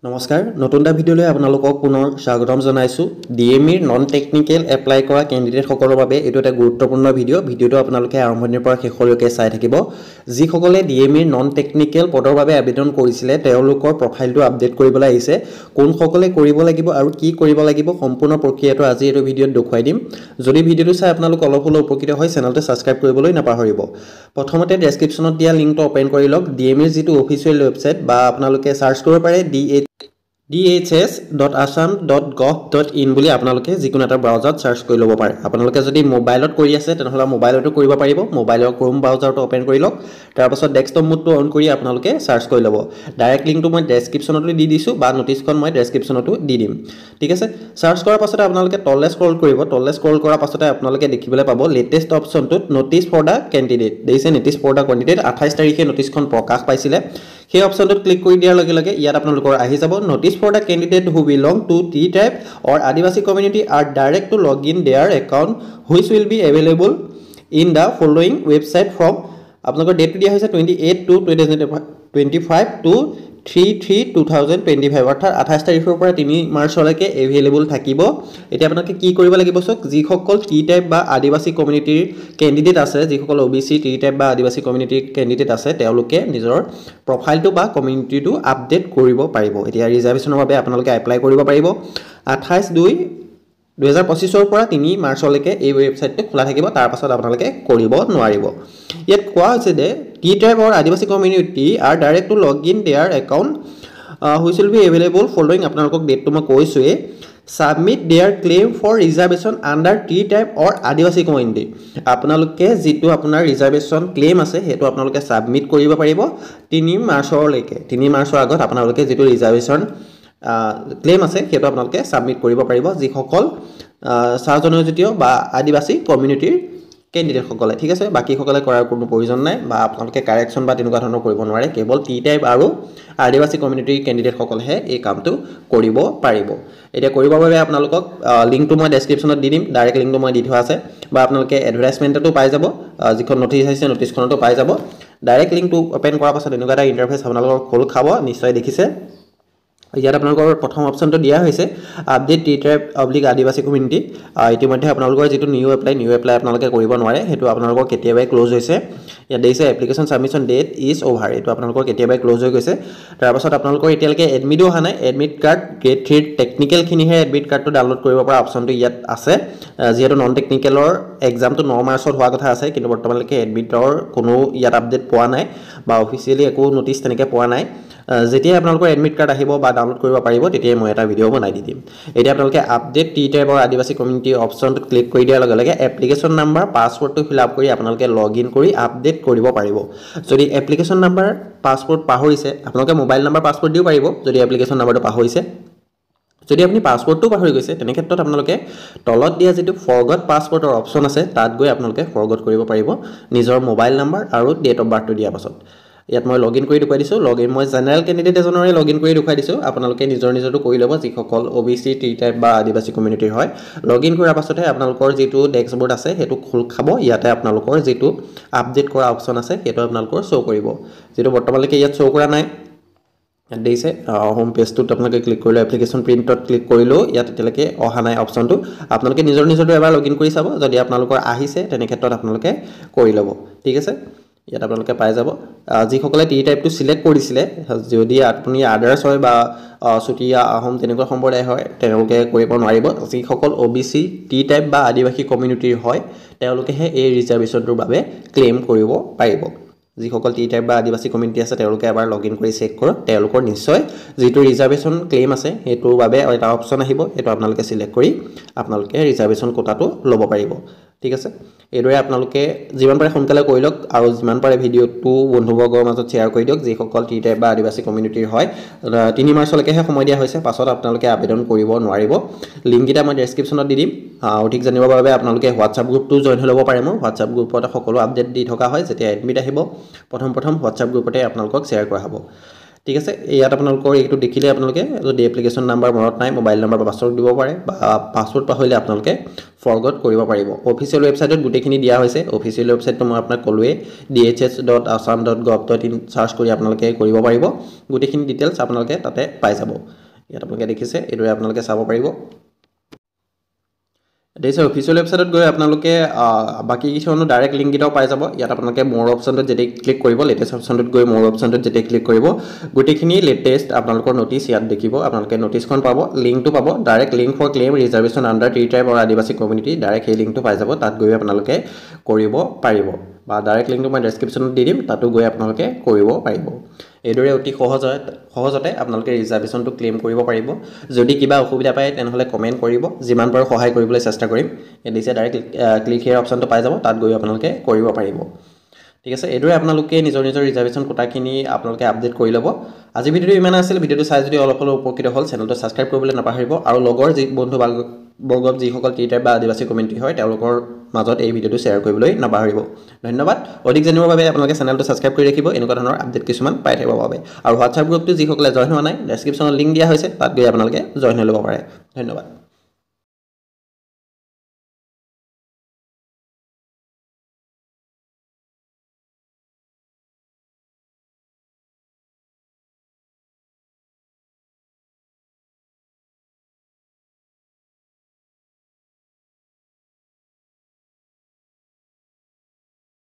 নমস্কাৰ নতুন এটা ভিডিঅ'লৈ আপোনালোকক পুনৰ স্বাগতম জনাইছোঁ ডিএমইৰ নন টেকনিক্যাল এপ্লাই কৰা কেণ্ডিডেটসকলৰ বাবে এইটো এটা গুৰুত্বপূৰ্ণ ভিডিঅ'টো আপোনালোকে আৰম্ভণিৰ পৰা শেষলৈকে চাই থাকিব যিসকলে ডিএমইৰ নন টেকনিক্যাল পদৰ বাবে আবেদন কৰিছিলে তেওঁলোকৰ প্ৰফাইলটো আপডেট কৰিবলৈ আহিছে কোনসকলে কৰিব লাগিব আৰু কি কৰিব লাগিব সম্পূৰ্ণ প্ৰক্ৰিয়াটো আজি এই ভিডিঅ'ত দেখুৱাই দিম যদি ভিডিঅ'টো চাই আপোনালোক অলপ হ'লেও উপকৃত হয় চেনেলটো সাবস্ক্ৰাইব কৰিবলৈ নাপাহৰিব প্ৰথমতে ডেসক্ৰিপচনত দিয়া লিংকটো ওপেন কৰি লওক ডিএমইৰ যেটো অফিচিয়েল ৱেবসাইট বা আপোনালোকে সাৰ্চ কৰিব পাৰে dhs.assam.gov.in বুলি আপোনালোকে যিকোনো এটা ব্ৰাউজাৰত সাৰ্চ কৰি ল'ব পাৰে আপোনালোকে যদি মোবাইলত কৰি আছে তেনেহলে মোবাইলতো কৰিব পাৰিব মোবাইলৰ ক্ৰোম ব্ৰাউজাৰটো ওপেন কৰি লওক তাৰ পাছত ডেস্কটপ মোডটো অন কৰি আপোনালোকে সাৰ্চ কৰি ল'ব ডাইৰেক্ট লিংকটো মই ডেসক্ৰিপচনত দি দিছো বা নোটিছখন মই ডেসক্ৰিপচনতো দি দিম ঠিক আছে সাৰ্চ কৰাৰ পাছত আপোনালোকে তললে স্ক্ৰল কৰিব তললে স্ক্ৰল কৰাৰ পাছতে আপোনালোকে দেখিবলৈ পাব লেটেষ্ট অপচনটোত নোটিছ ফৰ দা কেণ্ডিডেট দেইছে নোটিছ ফৰ দা কেণ্ডিডেট 28 তাৰিখে নোটিছখন প্ৰকাশ পাইছিলে সেই অপচনটোত ক্লিক কৰি দিয়াৰ লগে লগে ইয়াত আপোনালোকৰ আহি যাব notice for the candidate who belong to tea type or Adivasi community are direct to log in their account which will be available in the following website from আপোনালোকৰ ডেটটো দিয়া হৈছে 28 টু 2025 টু 3/3/2025 অৰ্থাৎ 28 তাৰিখৰ পৰা 3 মাৰ্চলৈকে এভেইলেবল থাকিব এতিয়া আপোনালোকে কি কৰিব লাগিব সক যিসকল টি টাইপ বা আদিবাসী কমিউনিটিৰ কেণ্ডিডেট আছে যিসকল ওবিসি টি টাইপ বা আদিবাসী কমিউনিটিৰ কেণ্ডিডেট আছে তেওঁলোকে নিজৰ প্ৰফাইলটো বা কমিউনিটিটো আপডেট কৰিব পাৰিব এতিয়া ৰিজাৰ্ভেশনৰ বাবে আপোনালোকে এপ্লাই কৰিব পাৰিব 28/2/2025 পৰা 3 মাৰ্চলৈকে এই ৱেবছাইটটো খোলা থাকিব তাৰ পাছত আপোনালোকে কৰিব নোৱাৰিব ইয়াত কোৱা হৈছে যে T type or Adivasi community are direct to log in their account which will be available following আপোনালোকক ডেটটো মই কৈছোৱে submit their claim for reservation under tea type or Adivasi community আপোনালোকে যেটো আপোনাৰ ৰিজাৰ্ভেশন ক্লেইম আছে হেতু আপোনালোকে সাবমিট কৰিব পাৰিব 3 মাৰ্চলৈকে 3 মাৰ্চৰ আগত আপোনালোকে যেটো ৰিজাৰ্ভেশন ক্লেইম আছে হেতু আপোনালোকে সাবমিট কৰিব পাৰিব যিসকল সাৰ্জনজতীয় বা আদিবাসী কমিউনিটিৰ কেণ্ডিডেট সকলে ঠিক আছে বাকি সকলে কৰাৰ কোনো প্ৰয়োজন নাই বা আপোনালোকে কাৰেকচন বা তেনেকুৱা ধৰণৰ কৰিব নোৱাৰে কেৱল টি টাইপ আৰু আদিবাসী কমিউনিটিৰ কেণ্ডিডেট সকলেহে এই কামটো কৰিব পাৰিব এতিয়া কৰিবৰ বাবে আপোনালোকক লিংকটো মই ডেসক্ৰিপচনত দি দিম ডাইৰেক্ট লিংকটো মই দি থোৱা আছে বা আপোনালোকে এডভাৰটাইজমেন্টটো পাই যাব যিখন নোটিছ আছে নোটিছখনটো পাই যাব ডাইৰেক্ট লিংকটো ওপেন কৰাৰ পাছত এনেকুৱা এটা ইন্টাৰফেস আপোনালোকৰ খোল খাব নিশ্চয় দেখিছে ইয়াত আপোনালোকৰ প্ৰথম অপচনটো দিয়া হৈছে আপডেট টি টাইপ অবলিক আদিবাসী কমিউনিটি ইতিমধ্যে আপোনালোকৰ যেটো নিউ এপ্লাই আপোনালোকে কৰিব নোৱাৰে হেতু আপোনালোকৰ কেতিয়াবাই ক্লোজ হৈছে ইয়াত দিছে application submission date is over এটো আপোনালোকৰ কেতিয়াবাই ক্লোজ হৈ গৈছে তাৰ পাছত আপোনালোকৰ এতিয়ালৈকে এডমিটও হা নাই এডমিট কাৰ্ড গ্ৰেড 3 টেকনিক্যাল খিনিহে এডমিট কাৰ্ডটো ডাউনলোড কৰিব পৰা অপচনটো ইয়াত আছে যেহেতু নন টেকনিক্যালৰ এক্সামটো 9 মাৰ্চত হোৱা কথা আছে কিন্তু বৰ্তমানলৈকে এডমিটৰ কোনো ইয়াত আপডেট পোৱা নাই বা অফিচিয়ালি একো নোটিছ তেনেকৈ পোৱা নাই যেতিয়া আপোনালোকৰ এডমিট কাৰ্ড আহিব বা ডাউনলোড কৰিব পাৰিব তেতিয়া মই এটা ভিডিও বনাই দিম এতিয়া আপোনালোকে আপডেট টি টাইপৰ আদিবাসী কমিউনিটি অপচনটো ক্লিক কৰি দিয়াৰ লগে লগে এপ্লিকেশন নাম্বাৰ পাছৱৰ্ডটো ফিল আপ কৰি আপোনালোকে লগইন কৰি আপডেট কৰিব পাৰিব যদি এপ্লিকেশন নাম্বাৰ পাছৱৰ্ড পাহৰিছে আপোনালোকে মোবাইল নাম্বাৰ পাছৱৰ্ড দিও পাৰিব যদি এপ্লিকেশন নাম্বাৰটো পাহৰিছে যদি আপুনি পাছৱৰ্ডটো পাহৰি গৈছে তেনে ক্ষেত্ৰত আপোনালোকে তলত দিয়া যেটো ফৰগট পাছৱৰ্ডৰ অপচন আছে তাত গৈ আপোনালোকে ফৰগট কৰিব পাৰিব নিজৰ মোবাইল নাম্বাৰ আৰু ডেট অফ বাৰ্থটো দিয়াৰ পাছত ইয়াত মই লগইন কৰি দেখুৱাই দিছো লগইন মই জেনাৰেল কেণ্ডিডেট এজনৰে লগইন কৰি দেখুৱাই দিছো আপোনালোকে নিজৰটো কৰি ল'ব যিসকল ওবিসি টি টাইপ বা আদিবাসী কমিউনিটিৰ হয় লগইন কৰাৰ পাছতে আপোনালোকৰ যেটো ডেস্কবোৰ্ড আছে হেতু খোল খাব ইয়াতে আপোনালোকৰ যেটো আপডেট কৰা অপচন আছে হেতু আপোনালোকৰ শো কৰিব যেটো বৰ্তমানলৈকে ইয়াত শো কৰা নাই দিছে হোম পেজটোত আপোনালোকে ক্লিক কৰিলে এপ্লিকেশন প্ৰিন্টত ক্লিক কৰিলো ইয়াত তেতিয়ালৈকে অহা নাই অপচনটো আপোনালোকে নিজৰটো এবাৰ লগইন কৰি চাব যদি আপোনালোকৰ আহিছে তেনে ক্ষেত্ৰত আপোনালোকে কৰি ল'ব ঠিক আছে ইয়াত আপোনালোকে পাই যাব যিসকলে টি টাইপটো সিলেক্ট কৰিছিলে যদি আপুনি আদাৰ্স হয় বা সুটিয়া আহোম তেনেকুৱা সম্প্ৰদায় হয় তেওঁলোকে কৰিব নোৱাৰিব যিসকল ওবিসি টি টাইপ বা আদিবাসী কমিউনিটিৰ হয় তেওঁলোকেহে এই ৰিজাৰ্ভেশনটোৰ বাবে ক্লেইম কৰিব পাৰিব যিসকল টি টাইপ বা আদিবাসী কমিউনিটি আছে তেওঁলোকে এবাৰ লগইন কৰি চেক কৰক তেওঁলোকৰ নিশ্চয় যেটো ৰিজাৰ্ভেশন ক্লেইম আছে হেতুৰ বাবে এটা অপচন আহিব এটো আপোনালোকে সিলেক্ট কৰি আপোনালোকে ৰিজাৰ্ভেশন কোটাটো ল'ব পাৰিব ঠিক আছে এদৰে আপোনালোকে যিমান পাৰে সোনকালে কৰি লওক আৰু যিমান পাৰে ভিডিওটো বন্ধুবৰ্গৰ মাজত শেয়াৰ কৰি দিয়ক যিসকল টি টাইপ বা আদিবাসী কমিউনিটিৰ হয় 3 মাৰ্চলৈকেহে সময় দিয়া হৈছে পাছত আপোনালোকে আবেদন কৰিব নোৱাৰিব লিংক এটা মই ডেসক্ৰিপচনত দি দিম অধিক জানিবৰ বাবে আপোনালোকে WhatsApp গ্ৰুপটো জয়েন হৈ ল'ব পাৰে মোৰ WhatsApp গ্ৰুপত সকলো আপডেট দি থকা হয় যেতিয়া এডমিট আহিব প্ৰথম WhatsApp গ্ৰুপতে আপোনালোকক শেয়াৰ কৰা হ'ব ঠিক আছে ইয়াত আপোনালোকৰ এইটো দেখিলে আপোনালোকে যদি এপ্লিকেশ্যন নাম্বাৰ মনত নাই মোবাইল নাম্বাৰ বা পাছৱৰ্ড দিব পাৰে বা পাছৱৰ্ড পাহৰিলে আপোনালোকে ফৰগট কৰিব পাৰিব অফিচিয়েল ৱেবছাইটত গুটেখিনি দিয়া হৈছে অফিচিয়েল ৱেবছাইটটো মই আপোনাক ক'লোৱে dhs.assam.gov.in সাৰ্চ কৰি আপোনালোকে কৰিব পাৰিব গুটেখিনি ডিটেইলছ আপোনালোকে তাতে পাই যাব ইয়াত আপোনালোকে দেখিছে এইদৰে আপোনালোকে চাব পাৰিব This official website গৈ আপোনালোকে বাকি কিছুমানো ডাইৰেক্ট লিংক গিটাও পাই যাব ইয়াত আপোনালোকে মোৰ অপচনটো যেতে ক্লিক কৰিব লেটেষ্ট অপচনটোত গৈ মোৰ অপচনটোত যেতে ক্লিক কৰিব গুটেখিনি লেটেষ্ট আপোনালোকৰ নোটিছ ইয়াত দেখিব আপোনালোকে নোটিছখন পাব লিংকটো পাব direct link for claim reservation under tea tribe or Adivasi community direct এই লিংকটো পাই যাব তাত গৈ আপোনালোকে কৰিব পাৰিব বা ডাইৰেক্ট লিংকটো মই ডেসক্ৰিপচনত দি দিম তাতো গৈ আপোনালোকে কৰিব পাৰিব এইদৰে অতি সহজতে আপোনালোকে ৰিজাৰ্ভেশ্যনটো ক্লেম কৰিব পাৰিব যদি কিবা অসুবিধা পায় তেনেহলে কমেন্ট কৰিব যিমান পাৰো সহায় কৰিবলৈ চেষ্টা কৰিম এদিছে ডাইৰেক্ট ক্লিক হিয়াৰ অপচনটো পাই যাব তাত গৈ আপোনালোকে কৰিব পাৰিব ঠিক আছে এইদৰে আপোনালোকে নিজৰ ৰিজাৰ্ভেশ্যন কোটাখিনি আপোনালোকে আপডেট কৰি ল'ব আজি ভিডিওটো ইমান আছিল ভিডিওটো চাই যদি অলপ উপকৃত হ'ল চেনেলটো সাবস্ক্ৰাইব কৰিবলৈ নাপাহৰিব আৰু লগৰ যি বন্ধু বৰ্গক যিসকল টি ট্ৰাইব বা আদিবাসী কমিউনিটি হয় তেওঁলোকৰ মাজত এই ভিডিওটো শ্বেয়াৰ কৰিবলৈ নাপাহৰিব ধন্যবাদ অধিক জানিবৰ বাবে আপোনালোকে চেনেলটো সাবস্ক্ৰাইব কৰি ৰাখিব এনেকুৱা ধৰণৰ আপডেট কিছুমান পাই থাকিবৰ বাবে আৰু WhatsApp গ্ৰুপটো যিসকলে জয়েন হোৱা নাই ডেসক্ৰিপচনত লিংক দিয়া হৈছে তাত গৈ আপোনালোকে জয়েন হৈ ল'ব পাৰে ধন্যবাদ